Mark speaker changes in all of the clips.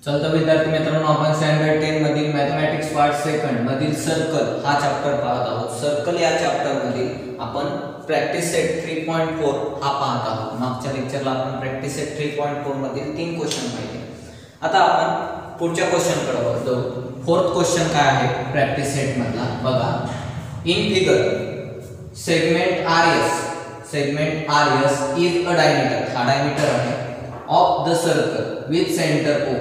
Speaker 1: चल तर विद्यार्थी मित्रांनो, आपण स्टँडर्ड 10 मधील मॅथमॅटिक्स पार्ट सेकंड मधील सर्कल हा चॅप्टर पाहत आहोत। सर्कल या चॅप्टर मध्ये आपण प्रॅक्टिस सेट 3.4 हा पाहत आहोत। मागच्या लेक्चरला आपण प्रॅक्टिस सेट 3.4 मधील 3 क्वेश्चन पाहिले। आता आपण पुढच्या क्वेश्चन कडे वळतो। फोर्थ क्वेश्चन काय आहे प्रॅक्टिस सेट मधला बघा। In figure segment RS is a diameter, हा डायमीटर आहे of the circle with centre O।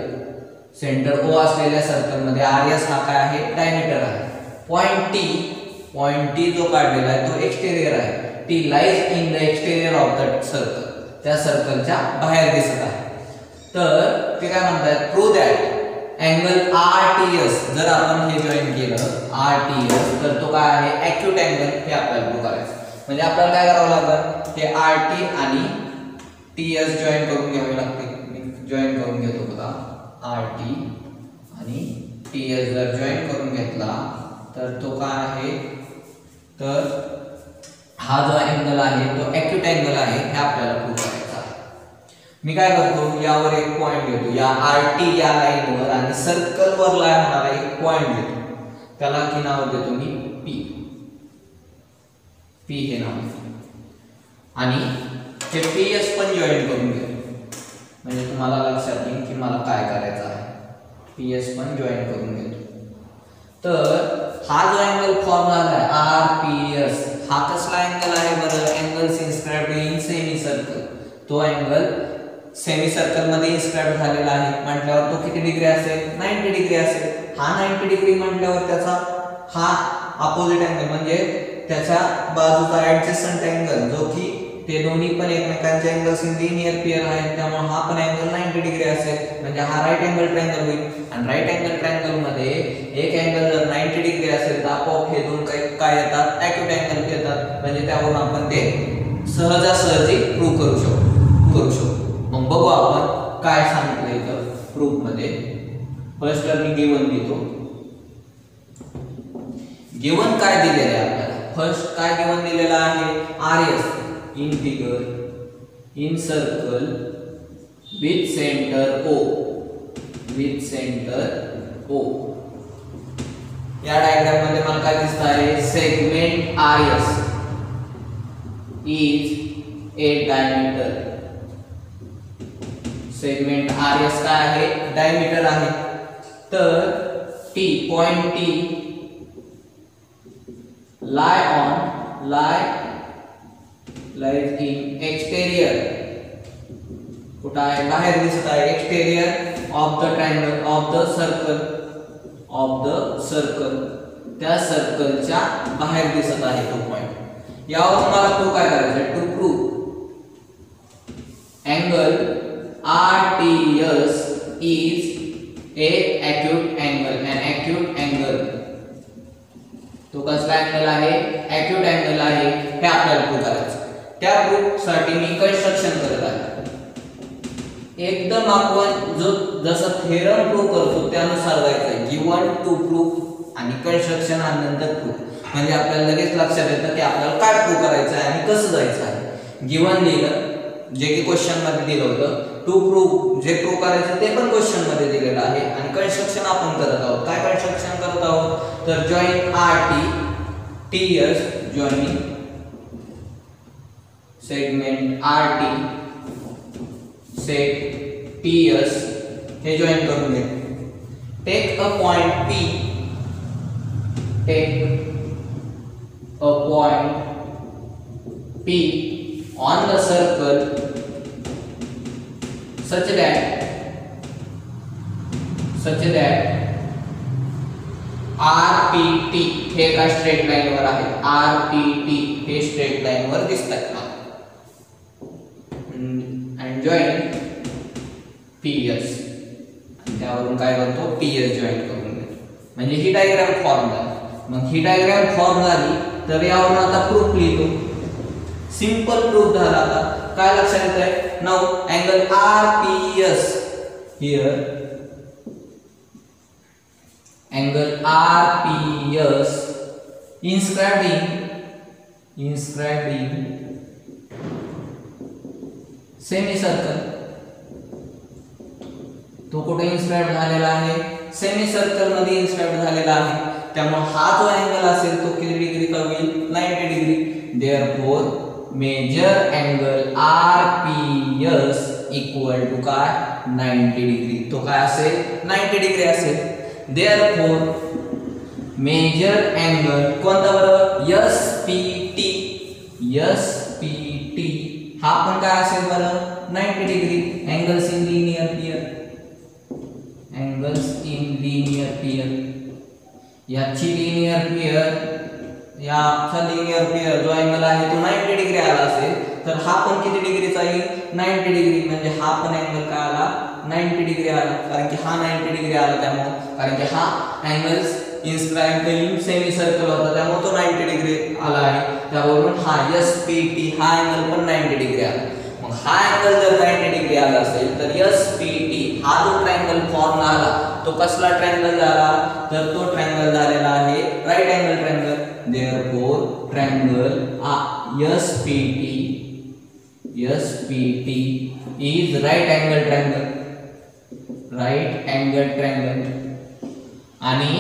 Speaker 1: Centre O असलेल्या सर्कल मध्ये RS हा काय आहे डायमीटर आहे। पॉइंट T जो काढलेला आहे तो एक्सटेरियर आहे। T lies in the exterior of the circle, त्या सर्कलच्या बाहेर दिसत आहे। तर ते काय म्हणतात, प्रूव्ह दॅट अँगल RTS, जर आपण हे जॉइन केलं RTS तर तो काय आहे ॲक्यूट अँगल, हे आपल्याला प्रूव्ह करायचं। म्हणजे आपल्याला काय करावं लागेल, हे RT आणि TS जॉइन करून घ्यावे लागते। मी जॉइन करून घेतो बघा, RT आणि TS जर जॉइन करून घेतला तर तो काय आहे, तर हा जो अँगल आहे तो ॲक्यूट अँगल आहे, हे आपल्याला प्रूव्ह करायचं आहे। मी काय करतो, यावर एक पॉइंट घेतो, या RT या लाईनवर आणि सर्कल वर लाईन होणारा एक पॉइंट घेतो, त्याला की नाव देतो मी P हे नाव देतो। आणि हे PS पण जॉइन करून घेतो, म्हणजे तुम्हाला लक्षात येईल की मला काय करायचं आहे। PS पण जॉइन करून घेतो। तर हा जो अँगल फॉर्म झाला आहे RPS, हा कसला अँगल आहे बरं, angles inscribed in semi circle. तो अँगल सेमी सर्कल मध्ये इन्स्क्राइब झालेला आहे म्हटल्यावर तो किती डिग्री असेल, 90 डिग्री असेल। हा 90 डिग्री म्हटल्यावर त्याचा हा अपोजिट अँगल म्हणजे त्याच्या बाजूचा ऍडजस्टंट अँगल, जो की ते दोन्ही पण एकमेकांचे अँगल्स इन लिनियर पेअर आहेत, त्यामुळे हा पण अँगल 90 डिग्री असेल। म्हणजे हा राईट अँगल ट्रायंगल होईल। आणि राईट अँगल ट्रायंगल मध्ये एक अँगल जर 90 डिग्री असेल तर आपोआप हे दोन काय येतात, ॲक्यूट अँगल येतात। म्हणजे त्यावरून आपण ते सहजासहजी प्रूव्ह करू शकतो। मग बघू आपण काय सांगितलं इथं प्रूफ मध्ये। फर्स्ट तर मी गिवन लिहितो। गिवन काय दिलेलं आहे आपल्याला, फर्स्ट काय गिवन दिलेलं आहे, RS in figure in circle with centre O, या डायग्राम मध्ये मला काय दिसत आहे, segment RS is a diameter. Segment RS काय आहे, डायमीटर आहे। तर point T lies in exterior, कुठं आहे बाहेर दिसत आहे, exterior of the triangle of the circle, त्या सर्कलच्या बाहेर दिसत आहे तो पॉइंट। यावर मला प्रूव्ह काय करायचं आहे, to prove angle RTS is a acute angle, तो कसला अँगल आहे, ॲक्यूट अँगल आहे, हे आपल्याला प्रूव्ह करायचं। त्या प्रूफ साठी मी कन्स्ट्रक्शन करत आहे। एकदम आपण जो जसं थेरम प्रूव्ह करतो त्यानुसार जायचं, गिवन टू प्रूफ आणि कन्स्ट्रक्शन आणि नंतर प्रूफ। म्हणजे आपल्याला लगेच लक्षात येतं की आपल्याला काय प्रूव्ह करायचं आहे आणि कसं जायचं आहे। गिवन लिहिलं जे की क्वेश्चन मध्ये दिलं होतं, टू प्रूफ जे प्रूव्ह करायचं ते पण क्वेश्चन मध्ये दिलेलं आहे, आणि कन्स्ट्रक्शन आपण करत आहोत। काय कन्स्ट्रक्शन करत आहोत, तर join RT TS joining segment RT seg TS हे जॉइन करून घे। Take a point P on the circle such that RPT हे एका स्ट्रेट लाईन वर आहे, RPT हे स्ट्रेट लाईन वर दिसतात आणि जॉइन PS, आणि त्यावरून काय करतो, PS जॉइन करून घेतो। म्हणजे ही डायग्राम फॉर्म झाली। मग ही डायग्राम फॉर्म झाली तर यावरून आता प्रूफ लिहितो, सिंपल प्रूफ झाला। आता काय लक्षात येत आहे, now angle RPS here, angle RPS inscribed in semicircle तो कुठे इन्स्क्राइब झालेला आहे, सेमी सर्कल मध्ये इन्स्क्राइब झालेला आहे. त्यामुळे हा जो अँगल असेल तो किती डिग्रीचा होईल, 90 degree. Therefore major angle RPS equal to काय, 90 डिग्री. तो काय असेल, 90 डिग्री असेल. देअरफॉर मेजर अँगल कोणता बरं, SPT. SPT हा पण काय असेल बरं, 90 degree. Angles in linear pair, angles in linear pair. याची लिनियर पेयर, याचा लिनियर पेयर जो अँगल आहे तो 90 डिग्री आला असेल तर हा पण किती डिग्रीचा येईल, 90 डिग्री. म्हणजे हा पण अँगल काय आला, 90 डिग्री आला. कारण की हा 90 डिग्री आला त्यामुळे, कारण की हा angles inscribed in semi circle होता त्यामुळे तो 90 डिग्री आला आहे. त्यावरून हा SPT हा अँगल पण 90 डिग्री आला. मग हा अँगल जर 90 डिग्री आला असेल तर SPT हा जो ट्रायंगल फॉर्म झाला तो कसला ट्रायंगल झाला, तर तो ट्रायंगल झालेला आहे right angle triangle. Therefore triangle SPT is right angle triangle, right angle triangle. आणि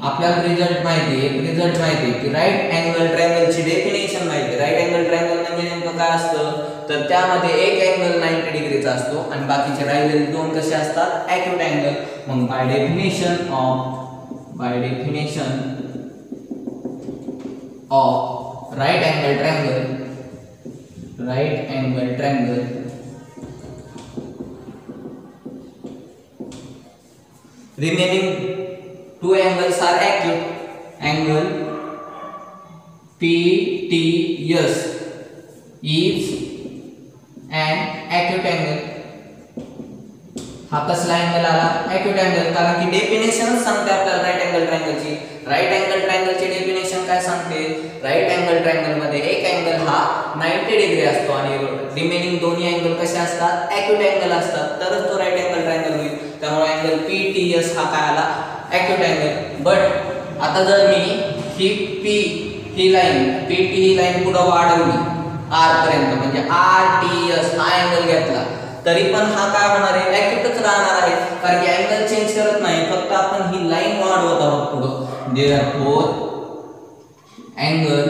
Speaker 1: आपल्याला रिझल्ट माहिती आहे की राईट अँगल ट्रायंगलची डेफिनेशन माहिती आहे. राईट अँगल ट्रायंगल म्हणजे नेमकं काय असतं, तर त्यामध्ये एक अँगल 90 डिग्रीचा असतो आणि बाकीचे राहिलेले दोन कसे असतात, ॲक्यूट अँगल. मग by definition of right angle triangle remaining two angles are acute. Angle PTS is an acute angle. हा कसला अँगल आला, ॲक्यूट अँगल. कारण की डेफिनेशन सांगते आपल्याला राईट अँगल ट्रायंगलची. राईट अँगल ट्रायंगलची डेफिनेशन काय सांगते, राईट अँगल ट्रायंगल मध्ये एक अँगल हा 90 डिग्री असतो आणि रिमेनिंग दोन्ही अँगल कसे असतात, ॲक्यूट अँगल असतात, तरच तो राईट अँगल ट्रायंगल होईल. त्यामुळे अँगल PTS हा काय आला, ॲक्यूट अँगल. बट आता जर मी ही लाईन PT ही लाईन पुढे वाढवली R पर्यंत, म्हणजे RTS हा अँगल घेतला तरी पण हा काय होणार आहे, ॲक्यूटच राहणार आहे. कारण की अँगल चेंज करत नाही, फक्त आपण ही लाईन वाढवत आहोत पुढे. Therefore angle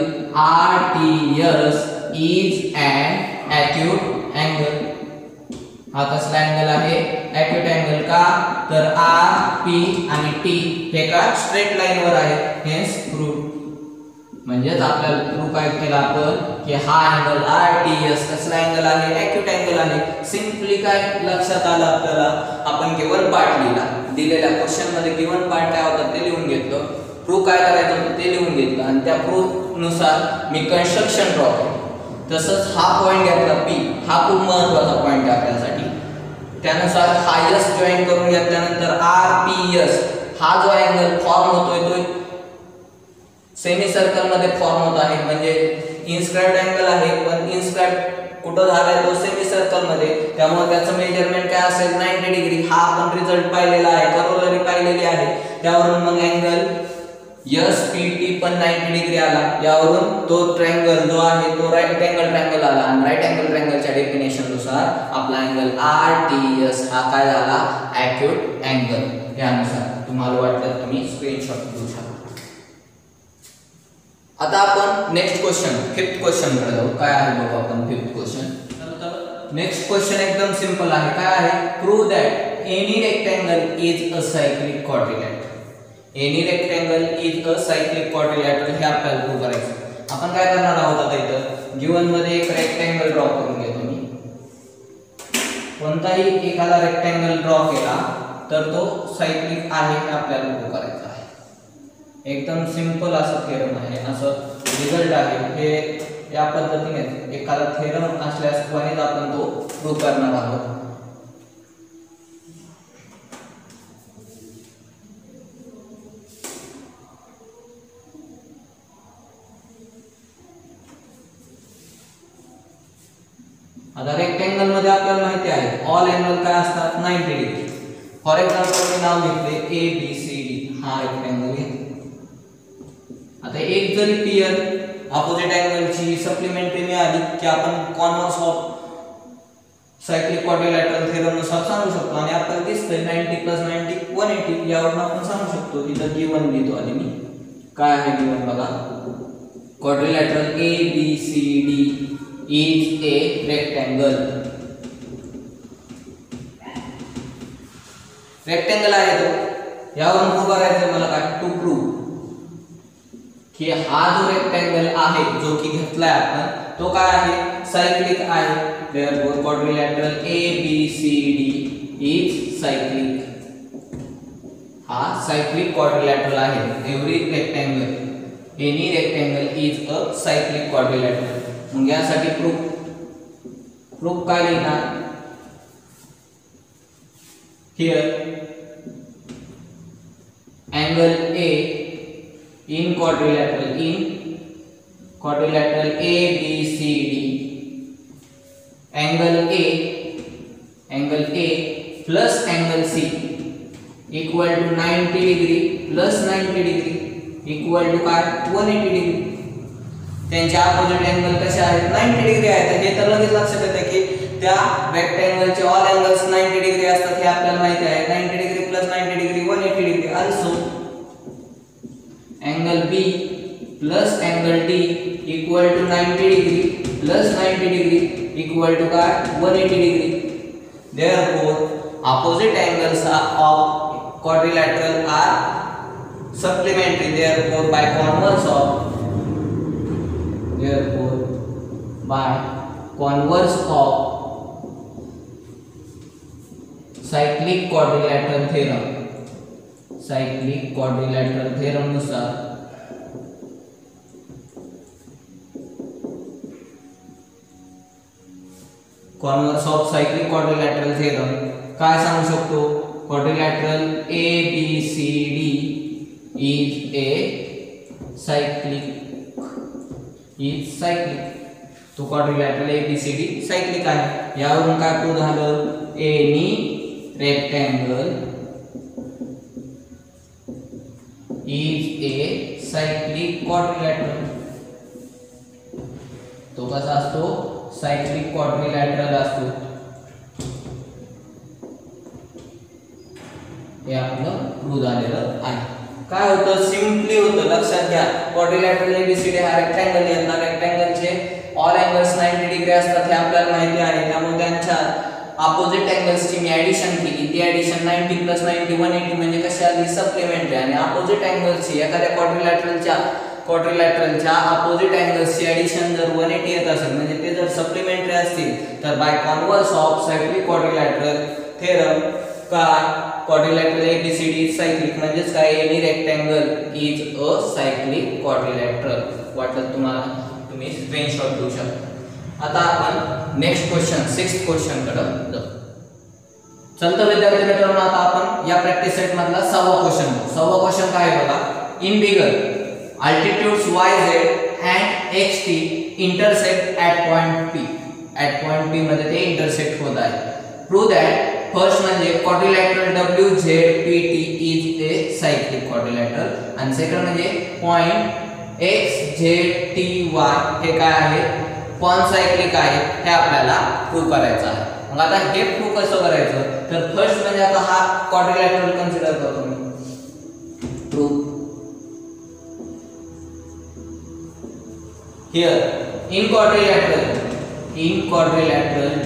Speaker 1: RTS is an acute angle. हा कसला अँगल आहे, ॲक्यूट अँगल. का तर R, P आणि T हे का स्ट्रेट लाईन वर आहे, हेन्स प्रूव्ह. म्हणजेच आपल्याला प्रूव्ह काय केला आपण की हा अँगल RTS कसला अँगल आहे, ॲक्यूट अँगल आहे. सिंपली काय लक्षात आलं आपल्याला, आपण गिवन पार्ट लिहिला, दिलेल्या क्वेश्चन मध्ये गिवन पार्ट काय होता ते लिहून घेतलं, प्रूव्ह काय करायचं होतं ते लिहून घेतलं आणि त्या प्रूव्ह नुसार मी कन्स्ट्रक्शन ड्रॉ केलं. तसंच हा पॉइंट घेतला P, हा खूप महत्त्वाचा पॉइंट आहे आपल्यासाठी. त्यानुसार हा S जॉईन करून घेतल्यानंतर RPS हा जो अँगल फॉर्म होतोय तो सेमी सर्कल मध्ये फॉर्म होत आहे. म्हणजे इन्स्क्राइब्ड अँगल आहे पण इन्स्क्राइब्ड कुठं झालाय तो सेमी सर्कल मध्ये. त्यामुळे त्याचं मेजरमेंट काय असेल, 90 डिग्री. हा आपण रिझल्ट पाहिलेला आहे, करोलरी पाहिलेली आहे. त्यावरून मग अँगल SPT पण 90 डिग्री आला. यावरून तो ट्रायंगल जो आहे तो राईट अँगल ट्रायंगल आला आणि राईट अँगल ट्रायंगलच्या डेफिनेशन नुसार आपला अँगल RTS हा काय झाला, ॲक्यूट अँगल. यानुसार तुम्हाला वाटलं तुम्ही स्क्रीनशॉट घेऊ शकता. आता आपण नेक्स्ट क्वेश्चन, फिफ्थ क्वेश्चन कडे जाऊ. काय आहे बघू आपण फिफ्थ क्वेश्चन. नेक्स्ट क्वेश्चन एकदम सिंपल आहे. काय आहे, prove that any rectangle is a cyclic quadrilateral. Any rectangle is a cyclic quadrilateral हे आपल्याला प्रूव्ह करायचं. आपण काय करणार आहोत, आता इथं गिवन मध्ये एक रेक्टँगल ड्रॉ करून घेतो मी. कोणताही एखादा रेक्टँगल ड्रॉ केला तर तो सायक्लिक आहे हे आपल्याला प्रूव्ह करायचं आहे. एकदम सिंपल असं थेरम आहे, असं रिझल्ट आहे. हे या पद्धतीने एखादा थेरम असल्यास कोणीच आपण तो प्रूव्ह करणार आहोत. आता रेक्टँगल मध्ये आपल्याला माहिती आहे ऑल अँगल काय असतात, 90 डिग्री. फॉर एक्झाम्पल मी नाव घेतले ABCD, हा रेक्टँगल आहे. आता एक जरी पेयर अपोजिट अँगलची सप्लिमेंटरी मिळाली की आपण converse of cyclic quadrilateral theorem नुसार सांगू शकतो. आणि आपल्याला दिसतंय 90 + 90 180 यावरून आपण सांगू शकतो. तिथं गिवन लिहितो आणि मी काय आहे गिवन बघा. Quadrilateral ABCD is a rectangle. Rectangle आहे तो. यावरून प्रूव्ह करायचं मला काय टू प्रूव्ह की हा जो रेक्टँगल आहे जो की घेतलाय आपण तो काय आहे सायक्लिक आहे. Therefore quadrilateral ABCD is cyclic. हा सायक्लिक क्वाड्रिलॅटरल आहे. Every rectangle any rectangle is a cyclic quadrilateral. मग यासाठी प्रूफ काय लिहिणार here angle A in quadrilateral ABCD angle A plus angle C equal to 90 degree plus 90 degree equal to काय 180 degree. त्यांचे opposite angle कसे आहेत 90 degree आहेत. हे तर लगेच लक्षात येतं की त्या रेक्टँगलचे ऑल अँगल्स 90 डिग्री असतात हे आपल्याला माहिती आहे. 90 degree plus 90 degree 180 degree. also angle B plus angle D equal to 90 degree plus 90 degree equal to काय 180 degree. therefore opposite angles of quadrilateral are supplementary. therefore by converse of cyclic quadrilateral theorem नुसार converse of cyclic quadrilateral theorem काय सांगू शकतो. Quadrilateral ABCD is a cyclic. तो quadrilateral ABCD cyclic आहे. यावरून काय prove झालं any rectangle is a cyclic quadrilateral. तो कसा असतो सायक्लिक क्वाड्रिलॅटरल असतो. हे आपलं प्रूव्ह झालेलं आहे. काय होतं सिम्पली होतं लक्षात घ्या. क्वाड्रिलॅटरल ABCD हा रेक्टँगल यांना रेक्टँगलचे ऑल अँगल्स 90 डिग्री असतात हे आपल्याला माहिती आहे. त्यामुळे त्यांच्या अपोजिट अँगल्सची मी ॲडिशन केली. ती ॲडिशन 90 + 90 180 म्हणजे कशी आली सप्लिमेंटरी. आणि अपोजिट अँगल्सची एखाद्या क्वाड्रिलॅटरलच्या अपोजिट अँगल्सची ॲडिशन जर 180 येत असेल म्हणजे ते जर सप्लिमेंटरी असतील तर by converse of cyclic quadrilateral theorem काय क्वाड्रिलॅटरल ABCD सायक्लिक म्हणजेच काय any rectangle is a cyclic quadrilateral. वाटलं तुम्हाला तुम्ही स्क्रीनशॉट घेऊ शकता. आता आपण नेक्स्ट क्वेश्चन 6th क्वेश्चन कडे जाऊ. चलतं विद्यार्थी मित्रांनो आता आपण या प्रॅक्टिस सेट मधला 6वा क्वेश्चन बघू. 6वा क्वेश्चन काय आहे बघा. In figure altitudes YZ and XT intersect at point P. at point P मध्ये ते इंटरसेक्ट होत आहे. प्रूव्ह दॅट फर्स्ट म्हणजे quadrilateral WZPT is a cyclic quadrilateral. आणि सेकंड म्हणजे पॉइंट XZTY हे काय आहे कॉनसायक्लिक आहे. हे आपल्याला प्रूव्ह करायचं आहे. मग आता हे प्रूव्ह कसं करायचं तर फर्स्ट म्हणजे आता हा क्वाड्रिलॅटरल कन्सिडर करतो मी. Prove here in quadrilateral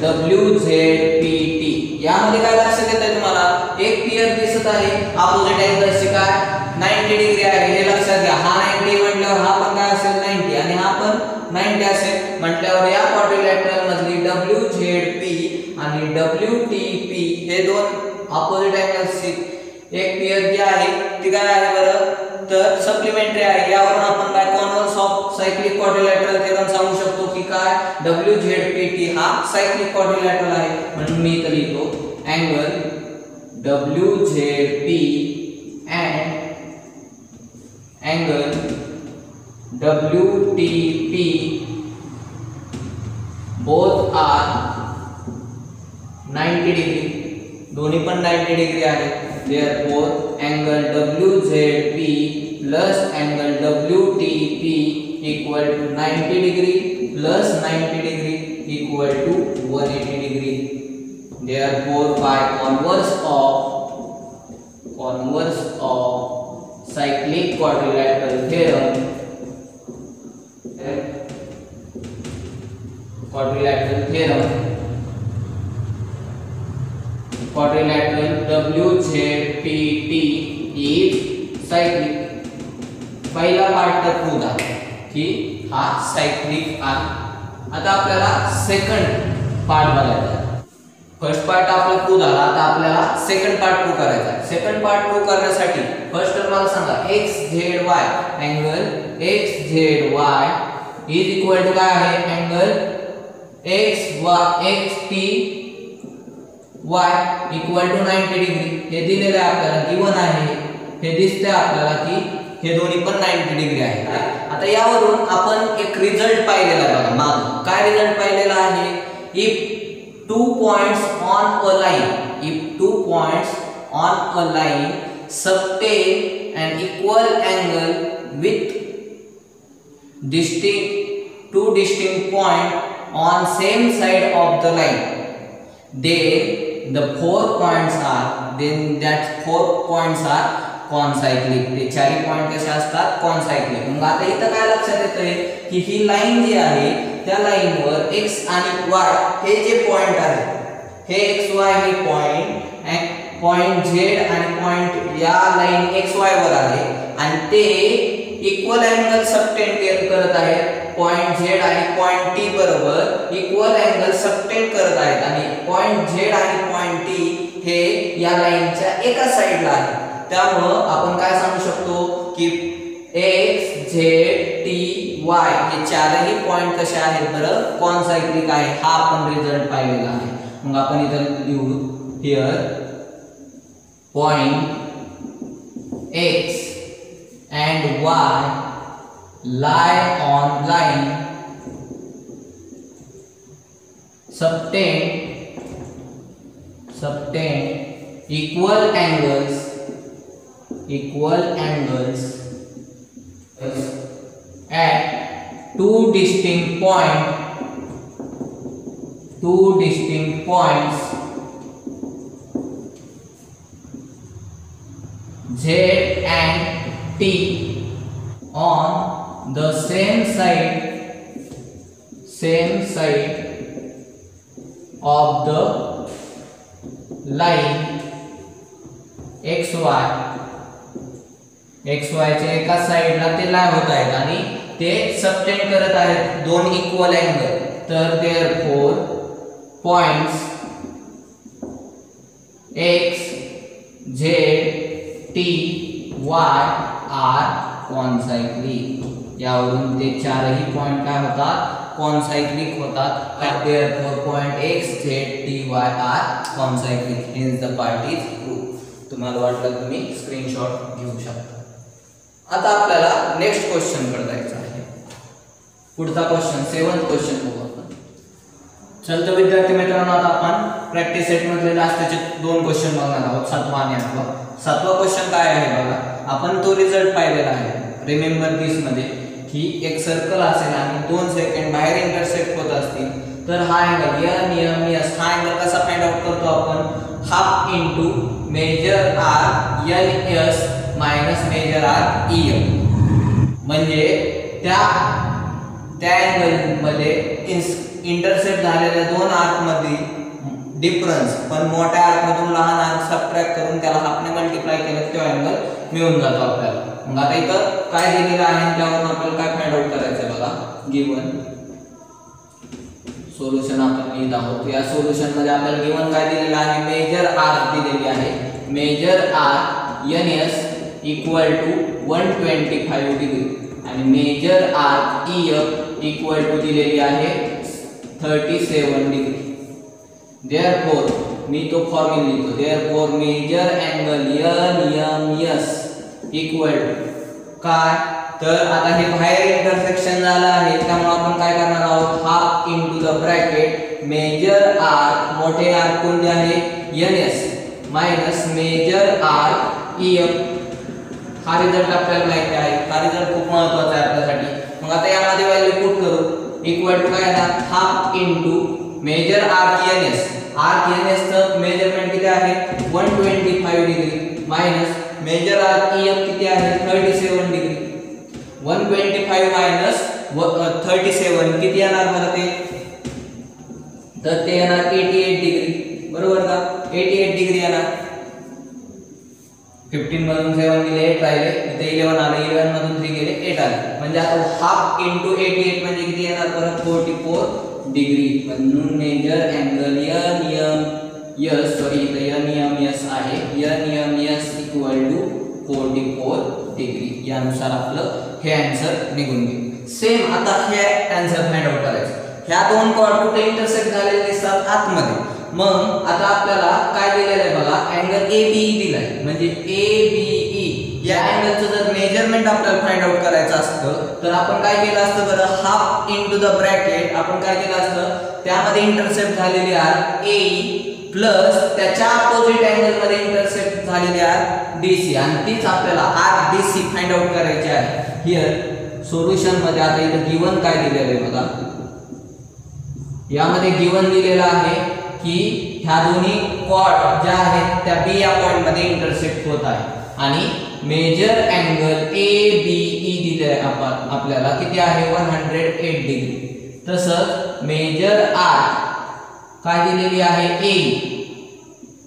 Speaker 1: WZPT यामध्ये काय लक्षात येतंय तुम्हाला एक पियर दिसत आहे. अपोजिट अँगल्सची काय 90 डिग्री आहे हे लक्षात घ्या. हा 90 म्हटल्यावर हा पण काय असेल 90 आणि हा पण 90 असेल म्हटल्यावर या क्वाड्रिलॅटरल मधली WZP आणि WTP हे दोन अपोजिट अँगल्सची एक पियर जी आहे ती काय आहे बरं तर सप्लिमेंटरी आहे. यावरून आपण काय converse of cyclic quadrilateral theorem सांगू शकतो की काय WZPT हा सायक्लिक क्वाड्रिलॅटरल आहे. म्हणून मी इथे लिहितो angle WZP and angle WTP both are 90 degree. दोन्ही पण 90 डिग्री आहे. therefore angle WZP plus angle WTP equal to 90 degree plus 90 degree equal to 180 degree. therefore by converse of cyclic quadrilateral theorem, quadrilateral WZPT is cyclic. पहिला part तर prove झाला की हा cyclic आहे. आता आपल्याला सेकंड पार्ट बघायचा आहे. फर्स्ट पार्ट आपला प्रूव्ह झाला, आता आपल्याला सेकंड पार्ट प्रूव्ह करायचा आहे. सेकंड पार्ट प्रूव्ह करण्यासाठी फर्स्ट तर मला सांगा XZY angle XZY is equal to काय आहे? Angle XPY equal to 90 degree. हे दिलेलं आहे आपल्याला, गिवन आहे. हे दिसतंय आपल्याला की हे दोन्ही पण 90 डिग्री आहे. आता यावरून आपण एक रिझल्ट पाहिलेला आहे बघा. मग काय रिझल्ट पाहिलेला आहे? If 2 points on a line subtend an equal angle with two distinct points on same side of the line, then that 4 points are कॉनसायक्लिक. ते चारही पॉइंट कसे असतात? कॉनसायक्लिक. मग आता इथं काय लक्षात येतंय की ही लाईन जी आहे त्या लाईनवर x आणि y हे जे पॉइंट आहेत, हे XY हे पॉइंट Z आणि पॉइंट या लाईन XY वर आहे आणि ते इक्वल अँगल सबटेंड करत आहेत. पॉइंट Z आणि पॉइंट T बरोबर इक्वल अँगल सबटेंड करत आहेत आणि पॉइंट Z आणि पॉइंट T हे या लाईनच्या एका साइडला आहे. त्यामुळे आपण काय सांगू शकतो की x z t y हे चारही पॉइंट कसे आहेत बरं? कॉनसायक्लिक आहे. हा आपण रिझल्ट पाहिलेला आहे. मग आपण इथे लिहू here point x and y lie on line subtend equal angles at two distinct points Z and T on the same side of the line XY च्या एका साइडला ते लाय होत आहेत आणि ते सबटेंड करत आहेत दोन इक्वल अँगल. तर therefore points x z t y are concyclic. यावरून ते चारही पॉइंट काय होतात? कॉनसायक्लिक होतात. Therefore point x z t y are concyclic. Hence the part is prove. तुम्हाला वाटलं तुम्ही स्क्रीनशॉट घेऊ शकता. आता आपल्याला नेक्स्ट क्वेश्चन कडे जायचं आहे. पुढचा क्वेश्चन 7th क्वेश्चन बघू आपण. चलतो विद्यार्थी मित्रांनो, आता आपण प्रॅक्टिस सेट मधले लास्टचे 2 क्वेश्चन बघणार आहोत, 7वा आणि 8वा. 7वा क्वेश्चन काय आहे बघा. आपण तो रिझल्ट पाहिलेला आहे रिमेंबर दिस मध्ये की एक सर्कल असेल आणि 2 सेकंड बाहेर इंटरसेक्ट होत असतील तर हा अँगल NMS हा अँगल कसा फाइंड आउट करतो आपण? Half into measure arc NS minus measure arc EM. म्हणजे त्या अँगल मध्ये इंटरसेक्ट झालेल्या 2 आर्क मध्ये डिफरन्स पण मोठ्या आर्क मधून लहान आर्क सबट्रॅक्ट करून त्याला हाफने मल्टिप्लाय केलं तो अँगल मिळून जातो आपल्याला. मग आता इथं काय दिलेलं आहे त्यावरून आपल्याला काय फाइंड आउट करायचं आहे बघा. गिवन सोल्युशन आपण लिहित आहोत. या सोल्युशन मध्ये आपल्याला गिवन काय दिलेलं आहे? मेजर आर्क दिलेली आहे. Major arc NS equal to 125 degree आणि major arc EF equal to दिलेली आहे 37 डिग्री. देअरफॉर मी तो फॉर्म्युला लिहितो. Therefore major angle NMS equal to काय? तर आता हे बाहेर इंटरसेक्शन झालं आहे त्यामुळे आपण काय करणार आहोत? Half into the bracket measure arc मोठे आर्क कोणते आहे? NS minus measure arc EF. हा रिझल्ट आपल्याला माहिती आहे. हा रिझल्ट खूप महत्त्वाचा आहे आपल्यासाठी. मग आता यामध्ये व्हॅल्यू पुट करू. इक्वल टू काय येणार? Half into measure arc N चं मेजरमेंट किती आहे 125 degree minus measure arc EF किती आहे 37 डिग्री 125 मायनस 37 किती येणार बरं ते तर ते येणार 88 डिग्री बरोबर का 88 डिग्री येणार 15 मधून 7 गेले 8 राहिले इथे 11 आले 11 मधून 3 गेले 8 आले म्हणजे आता हाफ इंटू 88 म्हणजे किती येणार परत 44 डिग्री म्हणून मेजर अँगल NMS सॉरी इथे NMS आहे NMS इक्वल टू 44 डिग्री यानुसार आपलं हे आन्सर निघून गेले सेम आता हे आन्सर फाइंड आउट करायचं ह्या दोन कॉर्ड कुठे इंटरसेक्ट झालेले दिसतात आतमध्ये मग आता आपल्याला काय दिलेलं आहे बघा अँगल ABE दिलाय म्हणजे ABE या अँगलचं जर मेजरमेंट आपल्याला फाइंड आउट करायचं असतं तर आपण काय केलं असतं बरं हाफ इनटू द ब्रॅकेट आपण काय केलं असतं त्यामध्ये इंटरसेप्ट झालेली आर्क AE प्लस त्याच्या अपोजिट अँगल मध्ये इंटरसेप्ट झालेली आर्क DC आणि तीच आपल्याला आर्क DC फाइंड आउट करायची आहे हियर सोल्युशन मध्ये आता इथे गिवन काय दिलेलं आहे बघा यामध्ये गिवन दिलेला आहे की ह्या दोन्ही कॉर्ड ज्या आहेत त्या B या पॉइंट मध्ये इंटरसेक्ट होत आहे आणि मेजर अँगल ABE दिले आपण आपल्याला किती आहे 108 डिग्री तसंच मेजर आर्क काय दिलेली आहे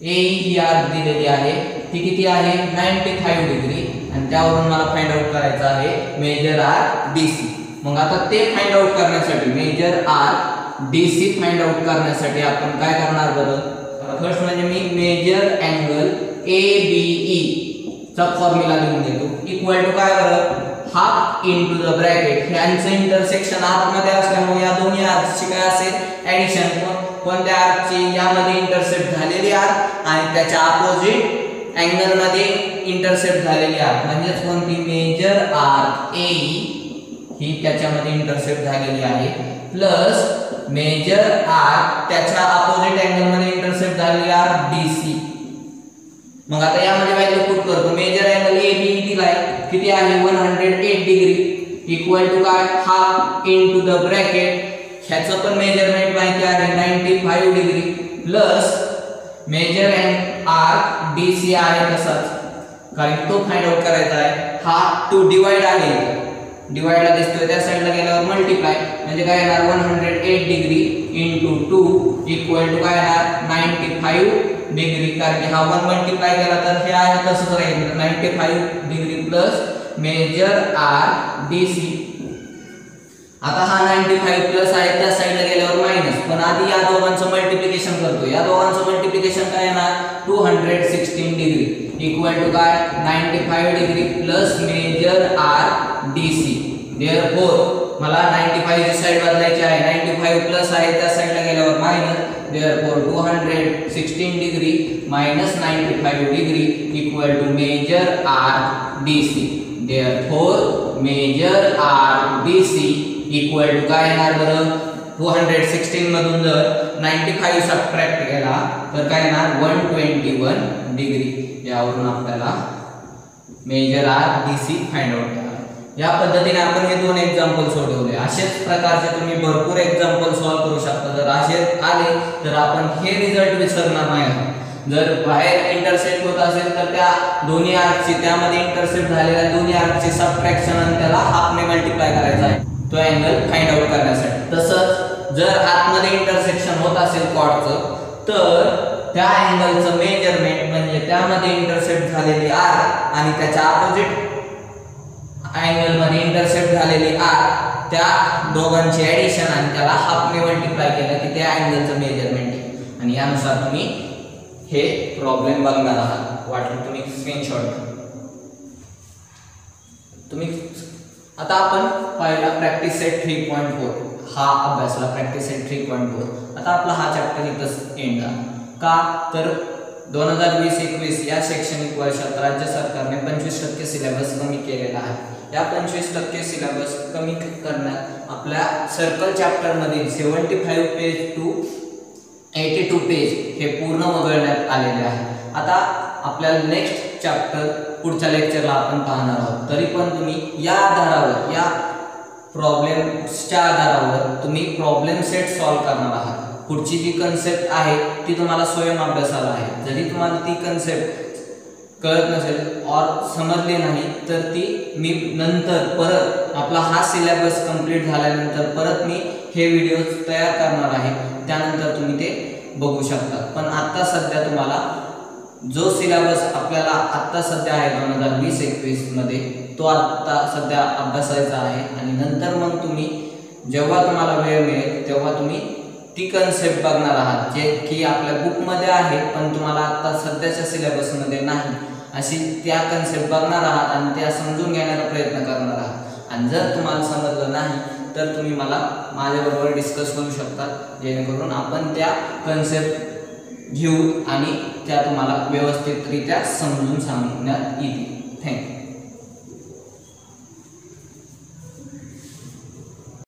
Speaker 1: AE ही आर्क दिलेली आहे ती किती आहे 95 डिग्री आणि त्यावरून मला फाइंड आउट करायचं आहे मेजर आर्क DC मग आता ते फाइंड आउट करण्यासाठी measure arc DC find out करण्यासाठी आपण काय करणार बरं फर्स्ट म्हणजे मी मेजर अँगल ABE चा फॉर्म्युला लिहून देतो इक्वल टू काय बरं हाफ इनटू द ब्रॅकेट ह्यांचं इंटरसेक्शन आतमध्ये असल्यामुळे या दोन्ही आर्कची काय असेल ऍडिशन कोणत्या आर्कची यामध्ये इंटरसेप्ट झालेली आर्क आणि त्याच्या अपोजिट अँगल मध्ये इंटरसेप्ट झालेली आर्क म्हणजे कोणती मेजर आर्क AE ही त्याच्यामध्ये इंटरसेप्ट झालेली आहे प्लस मेजर आर्क त्याच्या अपोजिट अँगल मध्ये इंटरसेप्ट झालेली आर्क DC मग आता यामध्ये व्हॅल्यू पुट करतो मेजर अँगल ABE दिलाय किती आहे 108 डिग्री इक्वल टू काय हाफ इनटू द ब्रॅकेट ह्याचं पण मेजरमेंट माहिती आहे 95 degree plus measure arc DC आहे तसाच कारण तो फाइंड आउट करायचा आहे हा टू डिवाइड आहे डिवाइडला दिसतोय त्या साइडला गेल्यावर मल्टिप्लाय म्हणजे काय येणार 108 डिग्री इनटू 2 इक्वल टू काय येणार 95 डिग्री कारण की हा 1 मल्टिप्लाय केला तर हे आहे तसंच राहील 95 degree plus measure arc DC आता हा 95 प्लस आहे त्या साइडला गेल्यावर मायनस पण आधी या दोघांचं मल्टिप्लिकेशन करतो या दोघांचं मल्टिप्लिकेशन काय येणार 216 डिग्री इक्वल टू काय 95 degree plus measure arc DC therefore मला 95 ची साइड बदलायची आहे 95 प्लस आहे त्या साइडला गेल्यावर minus therefore 216 degree minus 95 degree equal to measure arc DC therefore measure arc DC equal to काय येणार बरं 216 मधून जर 95 सबट्रॅक्ट केला तर काय येणार 121 डिग्री यावरून आपल्याला measure arc DC find out करा या पद्धतीने आपण हे दोन एग्जांपल सोडवले अशाच प्रकारचे तुम्ही भरपूर एग्जांपल सॉल्व करू शकता जर असे आले तर आपण हे रिझल्ट विसरणार नाही जर बाहेर इंटरसेप्ट होत असेल तर त्या दोन्ही आर्कची त्यामध्ये इंटरसेप्ट झालेल्या दोन्ही आर्कची सबट्रॅक्शन आणि त्याला हाफने मल्टिप्लाय करायचा आहे तो अँगल फाइंड आउट करण्यासाठी तसंच जर आतमध्ये इंटरसेक्शन होत असेल कॉर्डचं तर त्या अँगलचं मेजरमेंट म्हणजे त्यामध्ये इंटरसेप्ट झालेली आर्क आणि त्याच्या अपोजिट अँगल मध्ये इंटरसेप्ट झालेली आर्क त्या दोघांची ऍडिशन आणि त्याला हाफने मल्टिप्लाय केलं की त्या अँगलचं मेजरमेंट आहे आणि यानुसार तुम्ही हे प्रॉब्लेम बघणार आहात वाटलं तुम्ही स्क्रीनशॉट तुम्ही आता आपण पाहिला प्रॅक्टिस सेट 3.4 हा अभ्यासला प्रॅक्टिस सेट 3.4 आता आपला हा चॅप्टर इथंच एंड झाला का तर 2020-21 या शैक्षणिक वर्षात राज्य सरकारने 25% सिलेबस कमी केलेला आहे या 25% सिलेबस कमी करण्यात आपल्या सर्कल चॅप्टर मधील 75 पेज टू 82 पेज हे पूर्ण वगळण्यात आलेले आहे आता आपल्याला नेक्स्ट चॅप्टर पुढच्या लेक्चरला आपण पाहणार आहोत तरी पण तुम्ही या आधारावर या प्रॉब्लेम्सच्या आधारावर तुम्ही प्रॉब्लेम सेट सॉल्व करणार आहात पुढची जी कन्सेप्ट आहे ती तुम्हाला स्वयं अभ्यासाला आहे. जरी तुम्हाला ती कन्सेप्ट कळत नसेल और समजली नाही तर ती मी नंतर परत आपला हा सिलेबस कंप्लीट झाल्यानंतर परत मी हे व्हिडिओ तयार करणार आहे, त्यानंतर तुम्ही ते बघू शकता. पण आत्ता सध्या तुम्हाला जो सिलेबस आपल्याला आत्ता सध्या आहे 2020-21 मध्ये तो आत्ता सध्या अभ्यासायचा आहे आणि नंतर मग तुम्ही जेव्हा तुम्हाला वेळ मिळेल तेव्हा तुम्ही ती कन्सेप्ट बघणार आहात जे की आपल्या बुकमध्ये आहे पण तुम्हाला आत्ता सध्याच्या सिलेबसमध्ये नाही, अशी त्या कन्सेप्ट बघणार आहात आणि त्या समजून घेण्याचा प्रयत्न करणार आहात. आणि जर तुम्हाला समजलं नाही तर तुम्ही मला माझ्याबरोबर डिस्कस करू शकता, जेणेकरून आपण त्या कन्सेप्ट घेऊ आणि त्या तुम्हाला व्यवस्थितरित्या समजून सांगण्यात येतील. थँक्यू.